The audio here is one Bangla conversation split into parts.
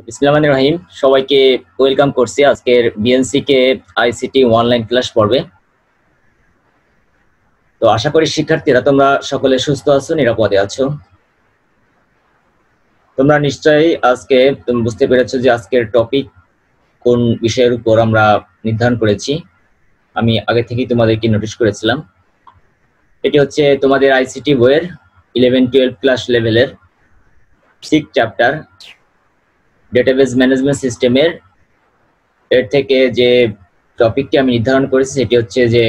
বিসমিল্লাহির রহমানির রহিম। সবাইকে ওয়েলকাম করছি আজকের বিএনসি কে আইসিটি অনলাইন ক্লাস পর্বে। তো আশা করি শিক্ষার্থীরা তোমরা সকলে সুস্থ আছো, নিরাপদে আছো। তোমরা নিশ্চয়ই আজকে বুঝতে পেরেছো যে আজকের টপিক কোন বিষয়ের উপর আমরা নির্ধারণ করেছি। আমি আগে থেকেই তোমাদেরকে নোটিশ করেছিলাম। এটি হচ্ছে তোমাদের আইসিটি বইয়ের 11-12 ক্লাস লেভেলের 6 চ্যাপ্টার ডেটাবেজ ম্যানেজমেন্ট সিস্টেমের এর থেকে যে টপিকটি আমি নির্ধারণ করেছি সেটি হচ্ছে যে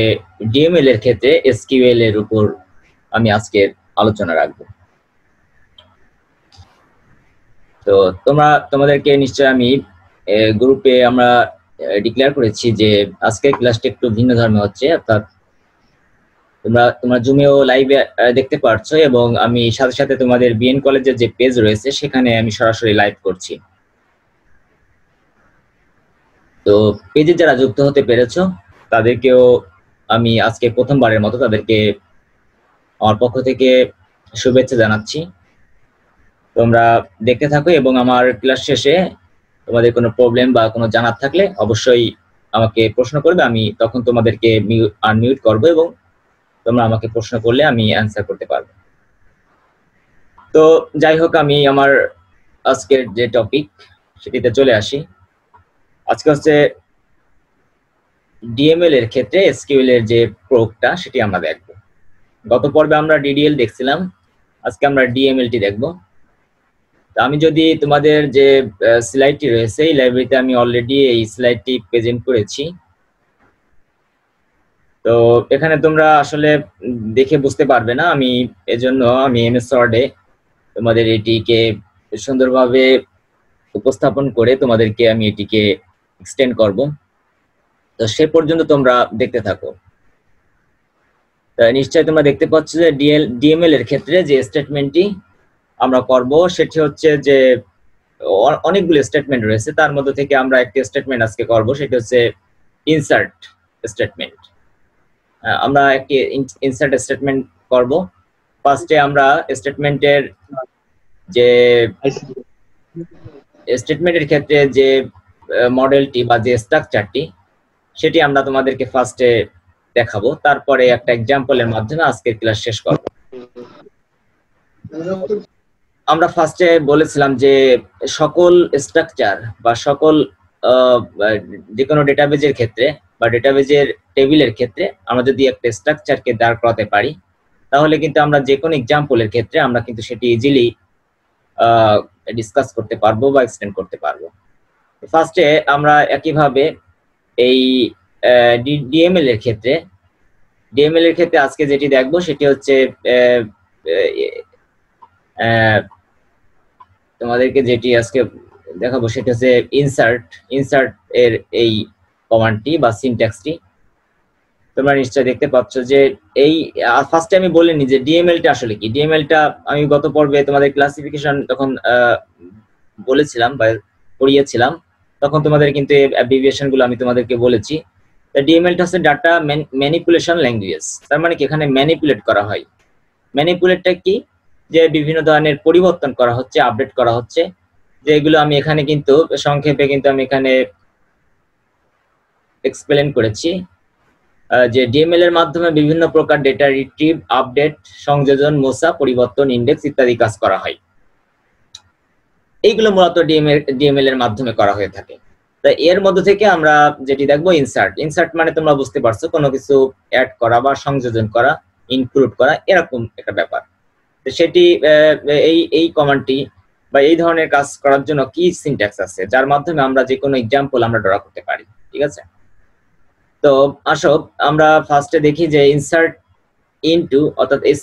ডিএমএল এর ক্ষেত্রে এসকিউএল এর উপর আমি আজকে আলোচনা রাখবো। তো তোমাদেরকে নিশ্চয় আমি গ্রুপে আমরা ডিক্লেয়ার করেছি যে আজকের ক্লাসটা একটু ভিন্ন ধর্মে হচ্ছে, অর্থাৎ তোমরা জুমেও লাইভে দেখতে পারছো এবং আমি সাথে সাথে তোমাদের বিএন কলেজের যে পেজ রয়েছে সেখানে আমি সরাসরি লাইভ করছি। তো পেজে যারা যুক্ত হতে পেরেছো তাদেরকেও আমি আজকে প্রথমবারের মতো তাদেরকে আমার পক্ষ থেকে শুভেচ্ছা জানাচ্ছি। তোমরা দেখতে থাকো এবং আমার ক্লাস শেষে তোমাদের কোনো প্রবলেম বা কোনো জানার থাকলে অবশ্যই আমাকে প্রশ্ন করবে। আমি তখন তোমাদেরকে আনমিউট করব এবং তোমরা আমাকে প্রশ্ন করলে আমি অ্যান্সার করতে পারবো। তো যাই হোক, আমি আমার আজকের যে টপিক সেটিতে চলে আসি। আজকে হচ্ছে ডিএমএল এর ক্ষেত্রে এসকিউএল এর যে প্রয়োগটা সেটি আমরা দেখব। গত পর্বে আমরা ডিডিএল দেখছিলাম, আজকে আমরা ডিএমএলটি দেখব। তো আমি যদি তোমাদের যে স্লাইডটি রয়েছে এই লাইব্রেরিতে আমি অলরেডি এই স্লাইডটি প্রেজেন্ট করেছি। তো এখানে তোমরা আসলে দেখে বুঝতে পারবে না, আমি এজন্য আমি এমএস ওয়ার্ডে তোমাদের এটিকে সুন্দরভাবে উপস্থাপন করে তোমাদেরকে আমি এটিকে এক্সটেন্ড করব। তো সে পর্যন্ত তোমরা দেখতে থাকো। নিশ্চয়ই তোমরা দেখতে পাচ্ছ যে ডিএমএল এর ক্ষেত্রে যে স্টেটমেন্টটি আমরা করব সেটি হচ্ছে যে অনেকগুলো স্টেটমেন্ট রয়েছে, তার মধ্যে থেকে আমরা একটি স্টেটমেন্ট আজকে করব, সেটি হচ্ছে ইনসার্ট স্টেটমেন্ট। আমরা একটি ইনসার্ট স্টেটমেন্ট করব। ফার্স্টে আমরা স্টেটমেন্টের ক্ষেত্রে যে মডেলটি বা যে স্ট্রাকচারটি সেটি আমরা তোমাদেরকে ফার্স্টে দেখাবো, তারপরে একটা এক্সাম্পলের মাধ্যমে আজকের ক্লাস শেষ করব। আমরা ফার্স্টে বলেছিলাম যে সকল স্ট্রাকচার বা সকল যে কোনো ডেটাবেজের ক্ষেত্রে বা ডেটাবেজের টেবিলের ক্ষেত্রে আমরা যদি একটা স্ট্রাকচারকে দাঁড় করাতে পারি তাহলে কিন্তু আমরা যে কোনো এক্সাম্পলের ক্ষেত্রে আমরা কিন্তু সেটি ইজিলি ডিসকাস করতে পারবো বা এক্সটেন্ড করতে পারবো। ফার্স্টে আমরা একইভাবে এই ডিএমএল এর ক্ষেত্রে আজকে যেটি দেখবো সেটি হচ্ছে তোমাদেরকে যেটি আজকে দেখাবো সেটা হচ্ছে ইনসার্ট এর এই কমান্ডটি বা সিনট্যাক্সটি। তোমরা নিশ্চয়ই দেখতে পাচ্ছ যে এই ফার্স্টে আমি বলিনি যে ডিএমএলটা আসলে কি। ডিএমএলটা আমি গত পর্বে তোমাদের ক্লাসিফিকেশন তখন বলেছিলাম বা পড়িয়েছিলাম, তখন তোমাদের কিন্তু অ্যাব্রিভিয়েশন গুলো আমি তোমাদেরকে বলেছি। ডিএমএলটা হচ্ছে ডাটা ম্যানিপুলেশন ল্যাঙ্গুয়েজ। তার মানে কি এখানে ম্যানিপুলেট করা হয়। ম্যানিপুলেটটা কি? যে বিভিন্ন ধরনের পরিবর্তন করা হচ্ছে, আপডেট করা হচ্ছে, যে এগুলো আমি এখানে কিন্তু সংক্ষেপে কিন্তু আমি এখানে এক্সপ্লেন করেছি যে ডিএমএল এর মাধ্যমে বিভিন্ন প্রকার ডেটা রিট্রিভ, আপডেট, সংযোজন, মোছা, পরিবর্তন, ইন্ডেক্স ইত্যাদি কাজ করা হয়। এইগুলো মূলত ডিএমএল এর মাধ্যমে করা হয়ে থাকে। তাই এর মধ্যে থেকে আমরা যেটি দেখবো ইনসার্ট মানে তোমরা বুঝতে পারছো কোনো কিছু অ্যাড করা বা সংযোজন করা, ইনক্লুড করা, এরকম একটা ব্যাপার। সেটি এই কমান্ডটি বা এই ধরনের কাজ করার জন্য কি সিনট্যাক্স আছে যার মাধ্যমে আমরা যে কোনো এক্সাম্পল আমরা ড্র করতে পারি। ঠিক আছে, তো আসো আমরা ফার্স্টে দেখি যে ইনসার্ট ইনটু অর্থাৎ এই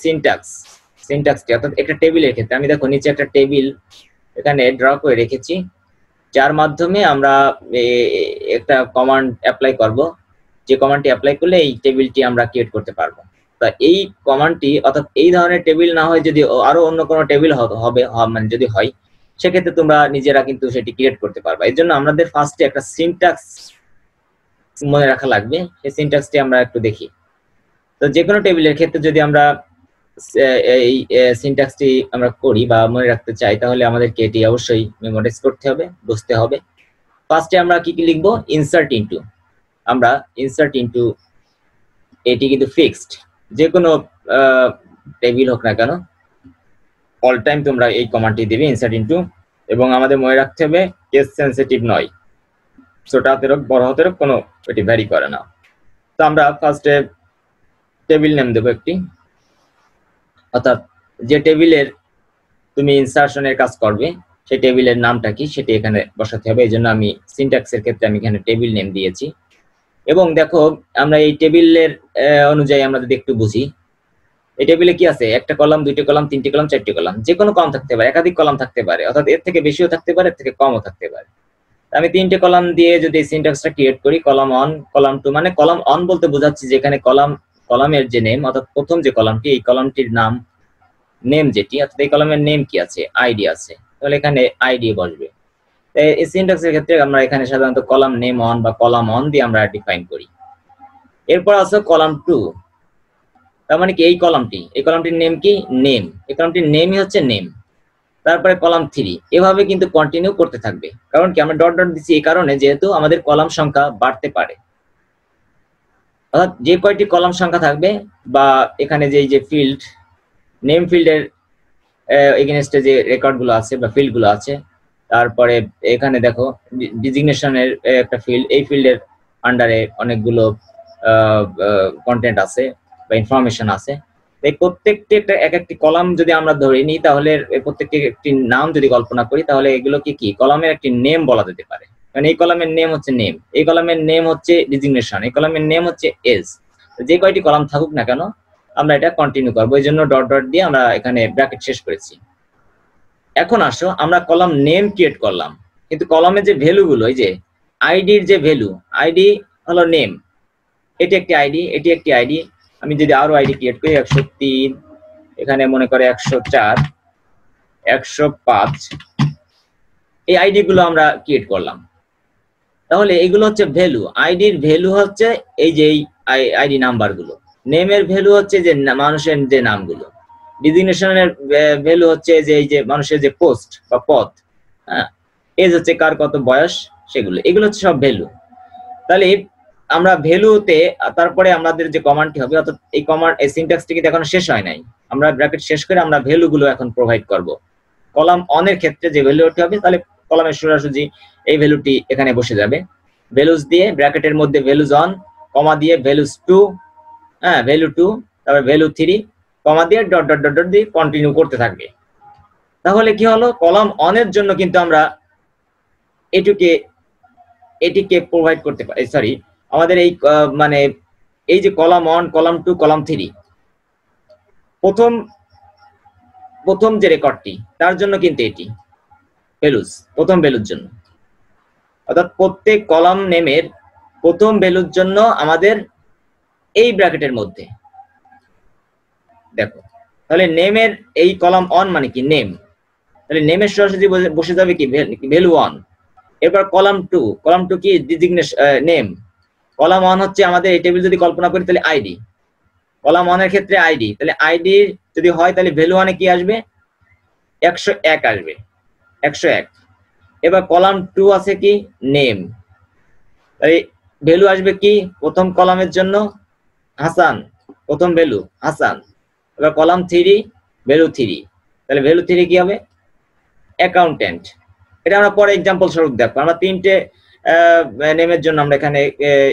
সিনট্যাক্সটি অর্থাৎ একটা টেবিলের ক্ষেত্রে আমি দেখো নিচে একটা টেবিল এখানে ড্র করে রেখেছি, যার মাধ্যমে আমরা একটা কমান্ড অ্যাপ্লাই করব, যে কমান্ডটি অ্যাপ্লাই করলে এই টেবিলটি আমরা ক্রিয়েট করতে পারবো। তা এই কমান্ডটি অর্থাৎ এই ধরনের টেবিল না হয় যদি আরো অন্য কোনো টেবিল হবে মানে যদি হয় সেক্ষেত্রে তোমরা নিজেরা কিন্তু সেটি ক্রিয়েট করতে পারবে। এর জন্য আমাদের ফার্স্টে একটা সিনট্যাক্স মনে রাখা লাগবে। সেই সিনট্যাক্সটি আমরা একটু দেখি। তো যে কোনো টেবিলের ক্ষেত্রে যদি আমরা এই সিনট্যাক্সটি আমরা করি বা মনে রাখতে চাই, তাহলে আমাদেরকে এটি অবশ্যই মেমোরাইজ করতে হবে, বুঝতে হবে। ফার্স্টে আমরা কি কি লিখবো? Insert into. আমরা ইনসার্ট ইনটু, এটি কিন্তু ফিক্সড, যে কোনো টেবিল হোক না কেন অল টাইম তোমরা এই কমান্ডটি দিবে, ইনসার্ট ইনটু। এবং আমাদের মনে রাখতে হবে কেস সেনসিটিভ নয়, ছোট হাতের হোক বড় হাতের হোক কোনো এটি ভ্যারি করে না। তো আমরা ফার্স্টে টেবিল নেম দেবো একটি, অর্থাৎ যে টেবিলের তুমি ইনসার্শনের কাজ করবে সেই টেবিলের নামটা কি সেটি এখানে বসাতে হবে। এই জন্য আমি সিনট্যাক্সের ক্ষেত্রে আমি এখানে টেবিল নেম দিয়েছি। এবং দেখো আমরা এই টেবিলের অনুযায়ী আমরা যদি একটু বুঝি, এই টেবিলে কি আছে? একটা কলাম, দুইটা কলাম, তিনটি কলাম, চারটি কলাম, যে কোনো কলাম থাকতে পারে, একাধিক কলাম থাকতে পারে, অর্থাৎ এর থেকে বেশিও থাকতে পারে, এর থেকে কমও থাকতে পারে। আমি তিনটে কলাম দিয়ে যদি সিনট্যাক্সটা ক্রিয়েট করি, কলাম অন, কলাম টু, মানে কলাম অন বলতে বোঝাচ্ছি যে এখানে কলামের যে নেম, অর্থাৎ প্রথম যে কলামটি, এই কলামটির নাম নেম যেটি, অর্থাৎ এই কলামের নেম কি আছে? আইডি আছে, তাহলে এখানে আইডি বসবে। এই সিনট্যাক্সের ক্ষেত্রে আমরা এখানে সাধারণত কলাম নেম অন বা কলাম অন দিয়ে আমরা ডিফাইন করি। এরপর আছে কলাম টু, তার মানে কি এই কলামটির নেম কি? নেম। এই কলামটির নেমই হচ্ছে নেম। তারপরে কলাম থ্রি, এভাবে কিন্তু কন্টিনিউ করতে থাকবে। কারণ কি? আমরা ডট ডট দিচ্ছি এই কারণে যেহেতু আমাদের কলাম সংখ্যা বাড়তে পারে, অর্থাৎ যে কয়টি কলাম সংখ্যা থাকবে বা এখানে যে ফিল্ড নেম ফিল্ডের এগেইনস্টে যে রেকর্ড গুলো আছে বা ফিল্ড গুলো আছে, তারপরে এখানে দেখো ডিজিগনেশনের একটা ফিল্ড, এই ফিল্ডের আন্ডারে অনেকগুলো কন্টেন্ট আছে বা ইনফরমেশন আছে। এই প্রত্যেকটি এক একটি কলাম যদি আমরা ধরে নিই, তাহলে প্রত্যেকটি একটি নাম যদি কল্পনা করি, তাহলে এগুলোকে কি কলামের একটি নেম বলা যেতে পারে। মানে এই কলামের নেম হচ্ছে নেম, এই কলামের নেম হচ্ছে ডিজিগনেশন, এই কলামের নেম হচ্ছে এজ। যে কয়টি কলাম থাকুক না কেন আমরা এটা কন্টিনিউ করবো, এই জন্য ডট ডট দিয়ে আমরা এখানে ব্র্যাকেট শেষ করেছি। এখন আসো, আমরা কলাম নেম ক্রিয়েট করলাম, কিন্তু কলামের যে ভ্যালু গুলো, এই যে আইডির যে ভ্যালু, আইডি হলো নেম, এটি একটি আইডি, এটি একটি আইডি। আমি যদি আরো আইডি ক্রিয়েট করি, 103, এখানে মনে করে 104, 105, এই আইডি গুলো আমরা ক্রিয়েট করলাম। তাহলে এগুলো হচ্ছে ভ্যালু, আইডির ভ্যালু হচ্ছে এই যে আইডি নাম্বার গুলো, নেমের ভ্যালু হচ্ছে যে মানুষের যে নামগুলো, ডিজিগনেশনের ভ্যালু হচ্ছে যে এই যে মানুষের যে পোস্ট বা পদ, হ্যাঁ, এজ হচ্ছে কার কত বয়স, সেগুলো, এগুলো হচ্ছে সব ভ্যালু। তাহলে আমরা ভ্যালুতে তারপরে আমাদের যে কমান্ডটি হবে, অর্থাৎ এই কমান্ড এই সিনট্যাক্সটি কিন্তু এখনো শেষ হয় নাই, আমরা ব্র্যাকেট শেষ করে আমরা ভ্যালু গুলো এখন প্রোভাইড করব। কলাম অনের ক্ষেত্রে যে ভ্যালুটি হবে, তাহলে কলামের সোজাসুজি এই ভ্যালুটি এখানে বসে যাবে। ভ্যালুস দিয়ে ব্র্যাকেটের মধ্যে ভ্যালুস অন, কমা দিয়ে ভ্যালুস টু, হ্যাঁ ভ্যালু টু, তারপর ভ্যালু থ্রি, কমা দিয়ে ডট ডট ডট ডট দিয়ে কন্টিনিউ করতে থাকবে। তাহলে কি হলো? কলাম অনের জন্য কিন্তু আমরা এটিকে প্রোভাইড করতে পারি, সরি আমাদের এই মানে এই যে column one, column two, column three, প্রথম যে রেকর্ডটি তার জন্য কিন্তু এটি ভ্যালুস, প্রথম ভ্যালুর জন্য, অর্থাৎ প্রত্যেক কলাম নেমের প্রথম ভ্যালুর জন্য আমাদের এই ব্র্যাকেটের মধ্যে দেখো, তাহলে নেমের এই কলাম অন মানে কি নেম, তাহলে নেমের সরাসরি বসে যাবে কি ভ্যালু অন। এরপর কলাম টু কি ডিজিগনেশন নেম, কলাম অন হচ্ছে আমাদের এই টেবিল যদি কল্পনা করি তাহলে আইডি, কলাম অনের ক্ষেত্রে আইডি, তাহলে আইডি যদি হয় তাহলে ভ্যালু অনে কি আসবে? 101 আসবে, 101। এবার কলাম টু আছে কি নেম, তাহলে ভ্যালু আসবে কি প্রথম কলামের জন্য হাসান, প্রথম ভ্যালু হাসান। এবার কলাম থ্রি, ভ্যালু থ্রি, তাহলে ভ্যালু থ্রি কি হবে? অ্যাকাউন্টেন্ট। এটা আমরা পরে এক্সাম্পল স্বরূপ দেখবো। আমরা তিনটে নেমের জন্য আমরা এখানে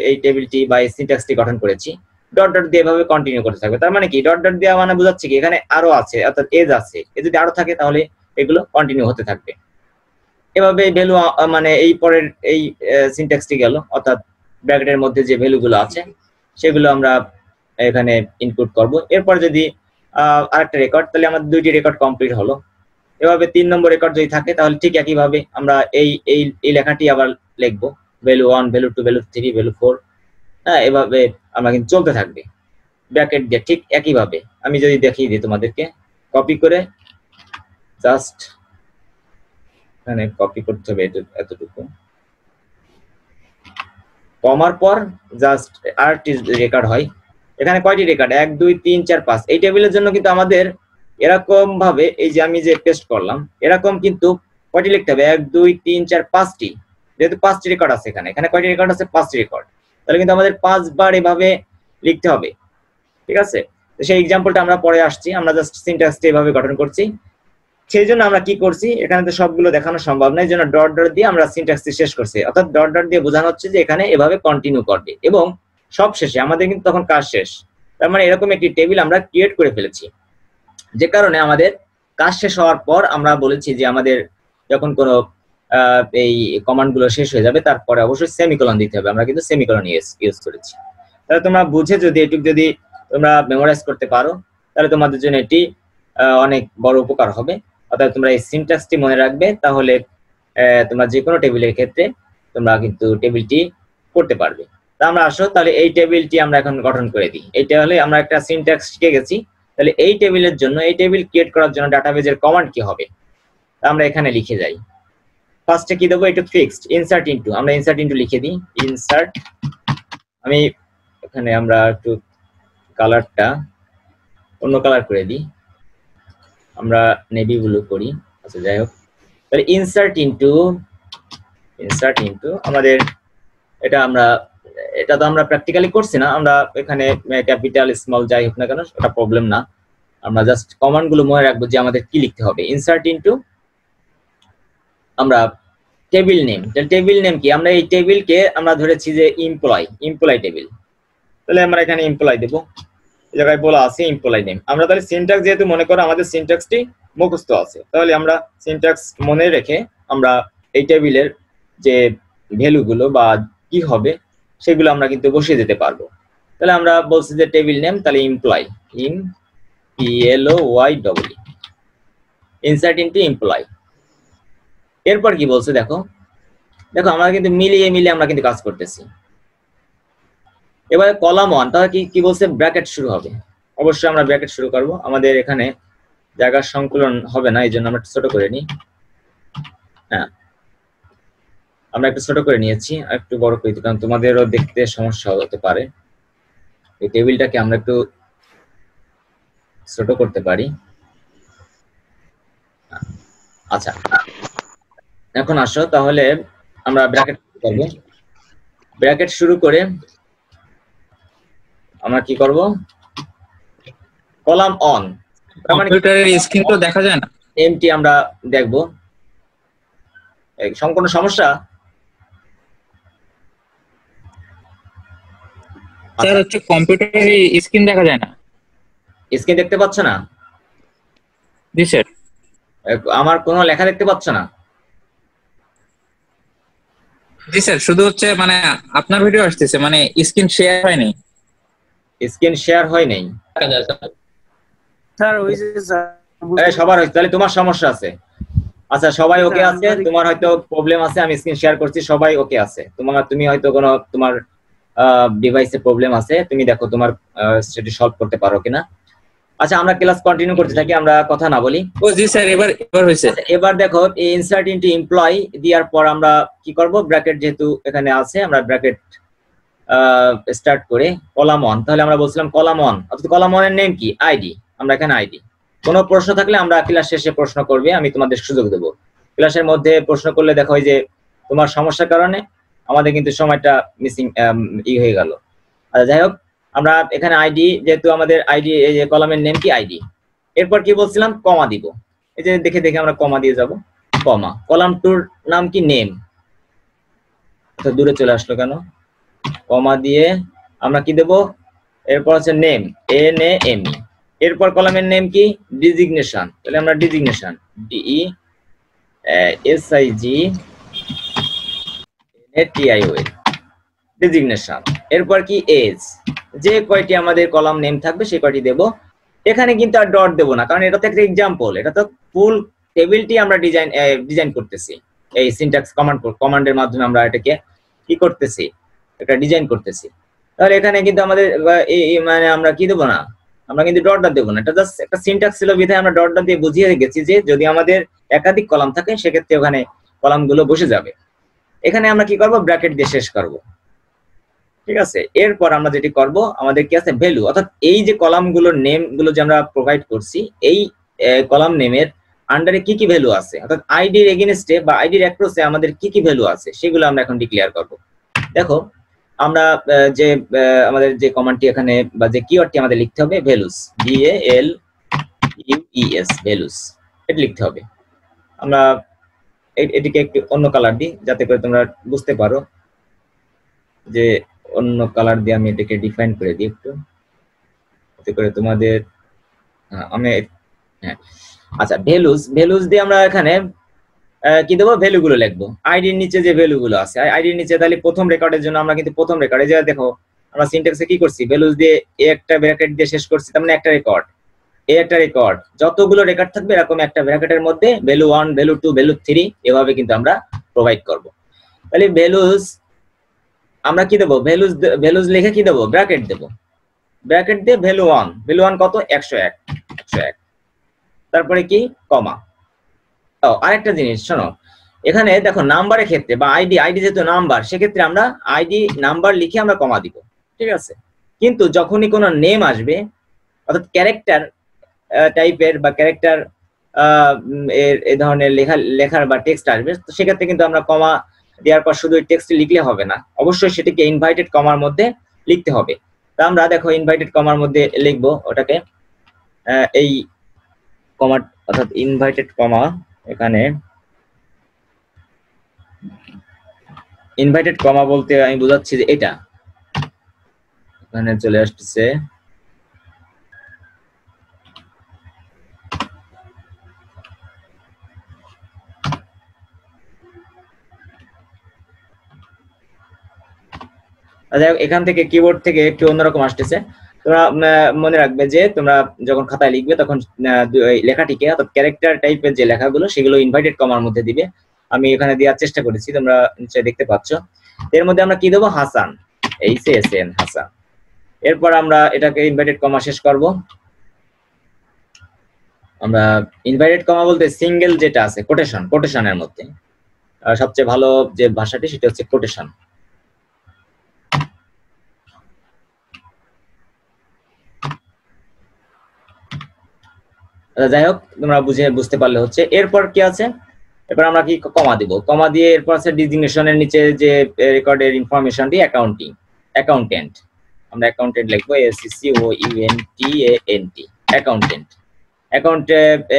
এই টেবিলটি বা এই সিনট্যাক্সটি গঠন করেছি। ডট ডট দিয়ে এভাবে কন্টিনিউ করতে থাকবে। তার মানে কি ডট ডট দেওয়া মানে বোঝাচ্ছে কি এখানে আরো আছে, অর্থাৎ এজ আছে, এ যদি আরো থাকে তাহলে এগুলো কন্টিনিউ হতে থাকবে। এভাবে ভ্যালু মানে এই পরের এই সিনট্যাক্সটি গেল, অর্থাৎ ব্র্যাকেটের মধ্যে যে ভ্যালুগুলো আছে সেগুলো আমরা এখানে ইনপুট করব। এরপর যদি আরেকটা রেকর্ড, তাহলে আমাদের দুইটি রেকর্ড কমপ্লিট হলো। এভাবে 3 নম্বর রেকর্ড যদি থাকে তাহলে ঠিক একইভাবে আমরা এই লেখাটি আবার লিখবো, ভ্যালু 1, ভ্যালু 2, ভ্যালু 3, ভ্যালু 4, হ্যাঁ এভাবে আমরা কিন্তু চলতে থাকবে ব্র্যাকেট দিয়ে ঠিক একইভাবে। আমি যদি দেখিয়ে দিই তোমাদেরকে, কপি করে জাস্ট এখানে কপি করতে হবে এতটুকু, কমার পর জাস্ট আরেকটি রেকর্ড হয়, এখানে কয়টি রেকর্ড 1 2 3 4 5 এই টেবিলের জন্য কিন্তু আমাদের এরকম ভাবে এই যে আমি যে পেস্ট করলাম এরকম কিন্তু কয়টি লিখতে হবে 1 2 3 4 5টি, যেহেতু 5টি রেকর্ড আছে এখানে কয়টি রেকর্ড আছে 5টি রেকর্ড, তাহলে কিন্তু আমাদের 5 বার এভাবে লিখতে হবে। ঠিক আছে, তো সেই एग्जांपलটা আমরা পরে আসছি, আমরা জাস্ট সিনট্যাক্সটা এভাবে গঠন করছি। সেই জন্য আমরা কি করছি, এখানে তো সবগুলো দেখানো সম্ভব নয়, জন্য ডট ডট দিয়ে আমরা সিনট্যাক্সটি শেষ করছি, অর্থাৎ ডট ডট দিয়ে বোঝানো হচ্ছে যে এখানে এভাবে কন্টিনিউ করবে এবং সব শেষে আমাদের কিন্তু তখন কাজ শেষ। তার মানে এরকম একটি টেবিল আমরা ক্রিয়েট করে ফেলেছি, যে কারণে আমাদের কাজ শেষ হওয়ার পর আমরা বলেছি যে আমাদের যখন কোনো এই কমান্ডগুলো শেষ হয়ে যাবে তারপরে অবশ্যই সেমিকোলন দিতে হবে, আমরা কিন্তু সেমিকোলন ইউজ করেছি। তাহলে তোমরা বুঝে যদি এটুকু যদি তোমরা মেমোরাইজ করতে পারো তাহলে তোমাদের জন্য এটি অনেক বড় উপকার হবে। অর্থাৎ তোমরা এই সিনট্যাক্সটি মনে রাখবে, তাহলে তোমরা যে কোনো টেবিলের ক্ষেত্রে তোমরা কিন্তু টেবিলটি করতে পারবে। তা আমরা আসো তাহলে এই টেবিলটি আমরা এখন গঠন করে দিই। এইটা হলে আমরা একটা সিনট্যাক্স শিখে গেছি। তাহলে এই টেবিলের জন্য, এই টেবিল ক্রিয়েট করার জন্য ডাটাবেজের কমান্ড কি হবে তা আমরা এখানে লিখে যাই। ফার্স্টে কি দেবো, একটু ফিক্সড ইনসার্ট ইনটু, আমরা ইনসার্ট ইনটু লিখে দিই। ইনসার্ট, আমি এখানে আমরা একটু কালারটা অন্য কালার করে দিই, আমরা নেভি ব্লু করি। আচ্ছা যাই হোক, তাহলে ইনসার্ট ইনটু আমাদের এটা তো আমরা প্র্যাকটিক্যালি করছি না, আমরা এখানে ক্যাপিটাল স্মল যাই হোক না কেন ওটা প্রবলেম না, আমরা জাস্ট কমান্ড গুলো মনে রাখবো যে আমাদের কি লিখতে হবে। ইনসার্ট ইনটু আমরা টেবিল নেম, টেবিল নেম কি, আমরা এই টেবিলকে আমরা ধরেছি যে এমপ্লয় টেবিল, তাহলে আমরা এখানে এমপ্লয় দেবো, এই জায়গায় বলা আছে এমপ্লয় নেম। আমরা তাহলে সিনট্যাক্স যেহেতু মনে করো আমাদের সিনট্যাক্সটি মুখস্থ আছে, তাহলে আমরা সিনট্যাক্স মনে রেখে আমরা এই টেবিলের যে ভ্যালুগুলো বা কি হবে সেগুলো আমরা কিন্তু বসিয়ে দিতে পারবো। তাহলে আমরা বলছি যে টেবিল নেম, তাহলে employ, EMPLOY, insert into employ. এরপর কি বলছে দেখো আমরা কিন্তু মিলিয়ে আমরা কিন্তু কাজ করতেছি। এবারে কলাম 1, তাহলে কি বলছে, ব্র্যাকেট শুরু হবে, অবশ্যই আমরা ব্র্যাকেট শুরু করব। আমাদের এখানে জায়গার সংকুলন হবে না, এই জন্য আমরা ছোট করে নিই। হ্যাঁ, আমরা একটু ছোট করে নিয়েছি, আর একটু বড় করে দিই কারণ তোমাদেরও দেখতে সমস্যা হতে পারে। এই টেবিলটাকে আমরা একটু ছোট করতে পারি। আচ্ছা, এখন আসো তাহলে আমরা ব্র্যাকেট করব। ব্র্যাকেট শুরু করে আমরা কি করব, কলাম অন, কম্পিউটারের স্ক্রিন তো দেখা যায় না, এমটি আমরা দেখব। কোনো সমস্যা স্যার? হচ্ছে কম্পিউটারের স্ক্রিন দেখা যায় না। স্ক্রিন দেখতে পাচ্ছ না? জি স্যার। আমার কোনো লেখা দেখতে পাচ্ছ না? জি স্যার, শুধু হচ্ছে মানে আপনার ভিডিও আসতেছে, মানে স্ক্রিন শেয়ার হয়নি। স্ক্রিন শেয়ার হয় নাই স্যার? ওই যে সবার হয়েছে, তাহলে তোমার সমস্যা আছে। আচ্ছা, সবাই ওকে আছে, তোমার হয়তো প্রবলেম আছে। আমি স্ক্রিন শেয়ার করছি, সবাই ওকে আছে। তুমি হয়তো কোনো তোমার ডিভাইসে প্রবলেম আছে, তুমি দেখো তোমার সেটা সলভ করতে পারো কিনা। আচ্ছা, আমরা ক্লাস কন্টিনিউ করতে থাকি, আমরা কথা না বলি। ও জি স্যার, এবার হয়েছে। এবার দেখো ইনসার্ট ইনটু এমপ্লয় দেওয়ার পর আমরা কি করব, ব্র্যাকেট যেহেতু এখানে আছে আমরা ব্র্যাকেট স্টার্ট করে কলাম 1, তাহলে আমরা বলছিলাম কলাম 1, অর্থাৎ কলাম 1 এর নেম কি, আইডি। আমরা এখানে আইডি, কোনো প্রশ্ন থাকলে আমরা ক্লাস শেষে প্রশ্ন করবে, আমি তোমাদের সুযোগ দেব। ক্লাসের মধ্যে প্রশ্ন করলে দেখো যে তোমার সমস্যার কারণে আমাদের কিন্তু সময়টা মিসিং হয়ে গেল। আচ্ছা যাই হোক, আমরা এখানে আইডি, যেহেতু আমাদের আইডি এই যে কলামের নেম কি আইডি। এরপর কি বলছিলাম, কমা দিব, এই যে দেখে আমরা কমা দিয়ে যাব, কমা। কলাম 2 নাম কি, নেম। তো দূরে চলে আসলো কেন, কমা দিয়ে আমরা কি দেব, এরপর হচ্ছে নেম, NAME। এরপর কলামের নেম কি, ডিজিগনেশন, তাহলে আমরা ডিজিগনেশন, DESIGNATION, ডিজিগনেশন। এরপর কি, এজ। যে কয়টি আমাদের কলাম নেম থাকবে সেই কয়টি দেব। এখানে কিন্তু আর ডট দেব না, কারণ এটা তো একটা एग्जांपल, এটা তো ফুল টেবিলটি আমরা ডিজাইন করতেছি। এই সিনট্যাক্স কমান্ডের মাধ্যমে আমরা এটাকে কি করতেছি, এটা ডিজাইন করতেছি। তাহলে এখানে কিন্তু আমাদের মানে আমরা কি দেব না, আমরা কিন্তু ডট দেব না, এটা জাস্ট একটা সিনট্যাক্স ছিল বিধায় আমরা ডট দিয়ে বুঝিয়ে গেছি যে যদি আমাদের একাধিক কলাম থাকে সেক্ষেত্রে ওখানে কলামগুলো বসে যাবে। এখানে আমরা কি করব, ব্র্যাকেট দিয়ে শেষ করব। ঠিক আছে। এরপর আমরা যেটি করব, আমাদের কি আছে ভ্যালু, অর্থাৎ এই যে কলামগুলোর নেম গুলো যে আমরা প্রোভাইড করছি, এই কলাম নেমের আন্ডারে কি কি ভ্যালু আছে, অর্থাৎ আইডির এগেইনস্টে বা আইডির অ্যাক্রসে আমাদের কি কি ভ্যালু আছে সেগুলো আমরা এখন ডিক্লেয়ার করব। দেখো আমরা যে আমাদের যে কমান্ডটি এখানে বা যে কিওয়ার্ডটি আমাদের লিখতে হবে ভ্যালুস, VALUES ভ্যালুস, এটা লিখতে হবে। আমরা এটিকে একটু অন্য কালার দিই যাতে করে তোমরা বুঝতে পারো, যে অন্য কালার দিয়ে আমি এটাকে ডিফাইন করে দিই একটু, যাতে করে তোমাদের আমি হ্যাঁ আচ্ছা ভ্যালুস দিয়ে আমরা এখানে কি দেবো, ভ্যালু গুলো লিখবো। আইডির নিচে যে ভ্যালু গুলো আছে, আইডির নিচে তাহলে প্রথম রেকর্ডের জন্য আমরা কিন্তু প্রথম রেকর্ডে যে দেখো আমরা সিনট্যাক্সে কি করছি, ভ্যালুস দিয়ে একটা ব্র্যাকেট দিয়ে শেষ করছি, তার মানে একটা রেকর্ড, একটা রেকর্ড যতগুলো রেকর্ড থাকবে এরকম একটা ব্র্যাকেটের মধ্যে ভ্যালু 1 ভ্যালু 2 ভ্যালু 3 এভাবে কিন্তু আমরা প্রোভাইড করব। তাহলে ভ্যালুস আমরা কি দেবো, ভ্যালুস লিখে কি দেবো, ব্র্যাকেট দেবো, ব্র্যাকেট দিয়ে ভ্যালু 1 কত 101, তারপরে কি কমা। আরেকটা জিনিস শোনো, এখানে দেখো নাম্বারের ক্ষেত্রে বা আইডি যেহেতু নাম্বার, সেক্ষেত্রে আমরা আইডি নাম্বার লিখে আমরা কমা দিব, ঠিক আছে। কিন্তু যখনই কোনো নেম আসবে, অর্থাৎ ক্যারেক্টার টাইপের বা ক্যারেক্টার এই ধরনের লেখার বা টেক্সট আসবে, তো সেক্ষেত্রে কিন্তু আমরা কমা দেওয়ার পর শুধু টেক্সট লিখলে হবে না, অবশ্যই সেটাকে ইনভাইটেড কমার মধ্যে লিখতে হবে। তা আমরা দেখো ইনভাইটেড কমার মধ্যে লিখবো ওটাকে, এই কমা অর্থাৎ ইনভাইটেড কমা, এখানে ইনভাইটেড কমা বলতে আমি বোঝাচ্ছি যে এটা এখানে চলে আসতেছে, এখান থেকে কিবোর্ড থেকে একটু অন্যরকম আসতেছে। তোমরা মনে রাখবে যে তোমরা যখন খাতায় লিখবে তখন লেখাটিকে, অর্থাৎ ক্যারেক্টার টাইপের যে লেখাগুলো সেগুলো ইনভাইটেড কমার মধ্যে দিবে। আমি এখানে দেওয়ার চেষ্টা করেছি, তোমরা নিশ্চয়ই দেখতে পাচ্ছ। এর মধ্যে আমরা কি দেবো, হাসান, HASAN হাসান। এরপর আমরা এটাকে ইনভাইটেড কমা শেষ করব। আমরা ইনভাইটেড কমা বলতে সিঙ্গেল যেটা আছে কোটেশনের মধ্যে সবচেয়ে ভালো যে ভাষাটি সেটা হচ্ছে কোটেশন। যাই হোক তোমরা বুঝতে পারলে হচ্ছে। এরপর কি আছে, এরপর আমরা কি কমা দিব, কমা দিয়ে এরপর আছে ডিজিগনেশনের নিচে যে রেকর্ডের ইনফরমেশনটি অ্যাকাউন্টেন্ট, আমরা অ্যাকাউন্টেন্ট লিখবো, ACCOUNTANT অ্যাকাউন্টেন্ট।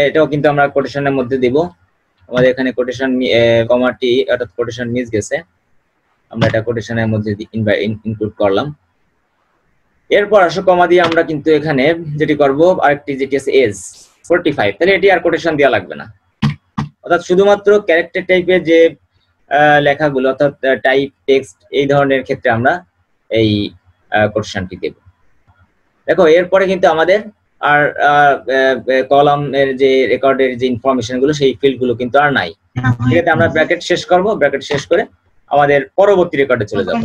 এটাও কিন্তু আমরা কোটেশনের মধ্যে দিব। আমাদের এখানে কোটেশন কমাটি অর্থাৎ কোটেশন মিস গেছে, আমরা এটা কোটেশনের মধ্যে ইনক্লুড করলাম। এরপর আসো কমা দিয়ে আমরা কিন্তু এখানে যেটি করব, আরেকটি যেটি আছে এজ 45, তাহলে এটি আর কোটেশন দেওয়া লাগবে না। অর্থাৎ শুধুমাত্র ক্যারেক্টার টাইপের যে লেখাগুলো, অর্থাৎ টাইপ টেক্সট এই ধরনের ক্ষেত্রে আমরা এই কোটেশনটি দেব। দেখো এরপরে কিন্তু আমাদের আর কলামের যে রেকর্ডের যে ইনফরমেশন গুলো সেই ফিল্ড গুলো কিন্তু আর নাই। সেক্ষেত্রে আমরা ব্র্যাকেট শেষ করব, ব্র্যাকেট শেষ করে আমাদের পরবর্তী রেকর্ডে চলে যাব।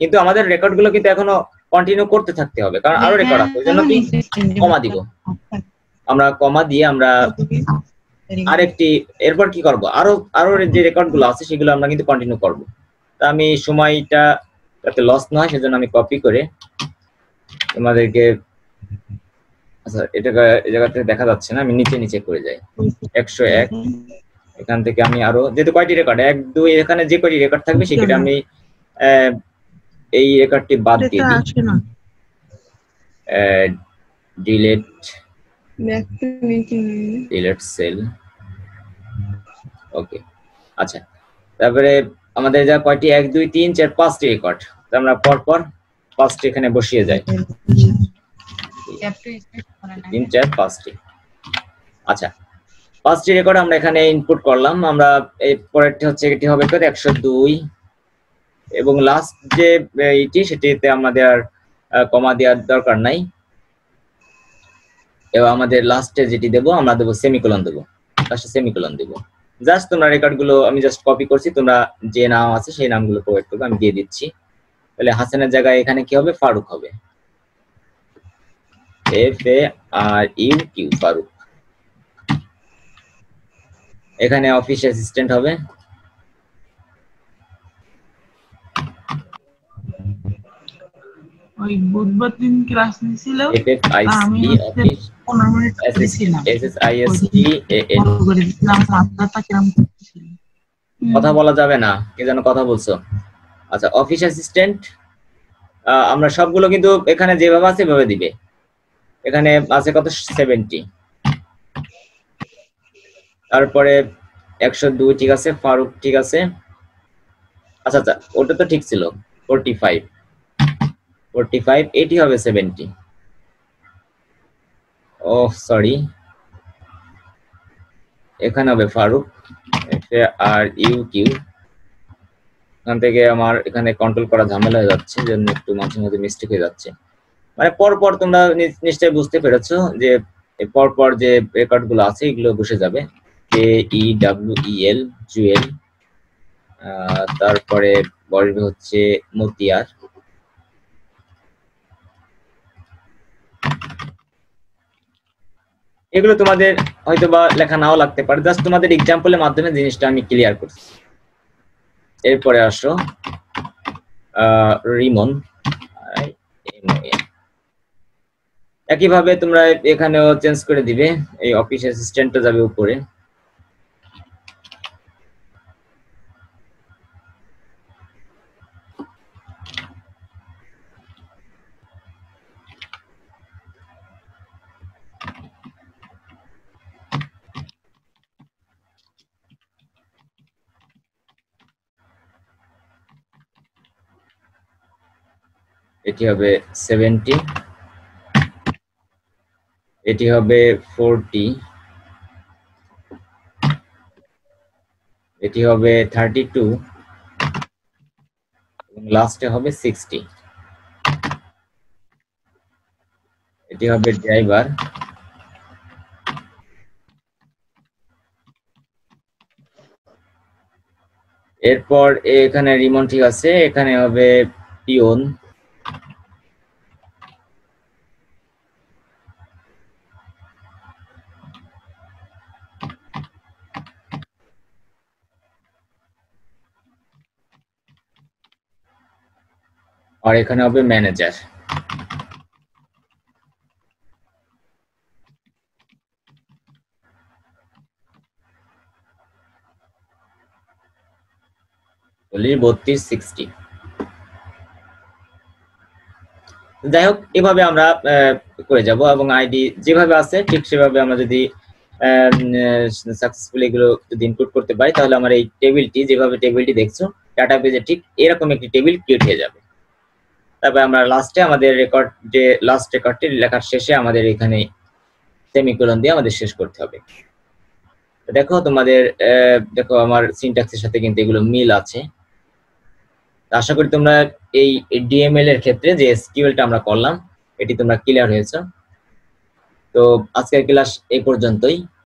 কিন্তু আমাদের রেকর্ড গুলো কিন্তু এখনো কন্টিনিউ করতে থাকতে হবে, কারণ আরো রেকর্ড আছে, ওই জন্য কি কমা দিব। আমরা কমা দিয়ে আমরা আরেকটি এরপর কি করব, আরো যে রেকর্ড গুলো আছে সেগুলো আমরা কিন্তু কন্টিনিউ করব। তা আমি সময়টা যাতে লস না হয় সেজন্য আমি কপি করে তোমাদেরকে, আচ্ছা এটা এই জায়গাতে দেখা যাচ্ছে না, আমি নিচে করে যাই 101। এখান থেকে আমি আরো যেহেতু কয়টি রেকর্ড 1 2 এখানে যে কয়টি রেকর্ড থাকবে সেটা আমি এই রেকর্ডটি বাদ দিয়ে দিই, ডিলিট সেল। ওকে আচ্ছা, তারপরে আমাদের যা কয়টি 1 2 3 4 5টি রেকর্ড, আমরা পর 5টি এখানে বসিয়ে যাই, 3 4 5টি। আচ্ছা 5টি রেকর্ড আমরা এখানে ইনপুট করলাম। আমরা এই পরেরটি হচ্ছে এটি হবে কত 102, এবং লাস্ট যে এইটি সেটিতে আমাদের আর কমা দেওয়ার দরকার নাই। এবং আমাদের লাস্টে যেটি দেব আমরা দেব সেমিকোলন দেব, লাস্টে সেমিকোলন দেব। জাস্ট তোমরা রেকর্ড গুলো আমি জাস্ট কপি করছি, তোমরা যে নাম আছে সেই নামগুলো প্রোভাইড করবে, আমি দিয়ে দিচ্ছি। তাহলে হাসানের জায়গায় এখানে কি হবে, ফারুক হবে, FARUQ ফারুক। এখানে অফিস অ্যাসিস্ট্যান্ট হবে, ওই বুধবার দিন ক্লাস নিছিল, আমি এফএফআইসি হচ্ছে অফিস 15 মিনিট করেছিলাম, এসএসআইএসটি করে দিচ্ছিলাম, মাথাটা কিরম করতেছিল। কথা বলা যাবে না, কি যেন কথা বলছো। আচ্ছা, অফিস অ্যাসিস্ট্যান্ট আমরা সবগুলো কিন্তু এখানে যেভাবে আছে সেভাবে দিবে। এখানে আছে কত 70, তারপরে 102 ঠিক আছে, ফারুক ঠিক আছে। আচ্ছা আচ্ছা, ওটা তো ঠিক ছিল 45 এটি হবে 70। ও সরি, এখানে হবে ফারুক আর ইউ কিউ। এখান থেকে আমার এখানে কন্ট্রোল করা ঝামেলা হয়ে যাচ্ছে, জন্য একটু মাঝে মাঝে মিস্টেক হয়ে যাচ্ছে। মানে পরপর তোমরা নিশ্চয়ই বুঝতে পেরেছো যে পরপর যে রেকর্ড গুলো আছে এগুলো বসে যাবে। KEWEL জুয়েল, তারপরে বসবে হচ্ছে মতিয়ার, এগুলো তোমাদের হয়তো বা লেখা নাও লাগতে পারে, জাস্ট তোমাদের এক্সাম্পলের মাধ্যমে জিনিসটা আমি ক্লিয়ার করছি। এরপরে আসো রিমন, একইভাবে তোমরা এখানেও চেঞ্জ করে দিবে, এই অফিস অ্যাসিস্ট্যান্টটা যাবে উপরে। এটি হবে 70, এটি হবে 40, এটি হবে 32 এবং লাস্টে হবে 60। এটি হবে ড্রাইভার, এরপর এখানে রিমন ঠিক আছে, এখানে হবে পিওন, আর এখানে হবে ম্যানেজার। বলি 32 60। যাই হোক, এভাবে আমরা করে যাব এবং আইডি যেভাবে আছে ঠিক সেভাবে আমরা যদি সাকসেসফুলি এগুলো যদি ইনপুট করতে পারি, তাহলে আমার এই টেবিলটি, যেভাবে টেবিলটি দেখছো ডাটাবেজে, ঠিক এরকম একটি টেবিল ক্রিয়েট হয়ে যাবে। তারপরে আমরা লাস্টে আমাদের রেকর্ড, যে লাস্ট রেকর্ডটি লেখার শেষে আমাদের এখানে সেমিকোলন দিয়ে আমাদের শেষ করতে হবে। দেখো তোমাদের দেখো আমার সিনট্যাক্সের সাথে কিন্তু এগুলো মিল আছে। আশা করি তোমরা এই ডিএমএল এর ক্ষেত্রে যে এসকিউএলটা আমরা করলাম এটি তোমরা ক্লিয়ার হয়েছে। তো আজকের ক্লাস এই পর্যন্তই।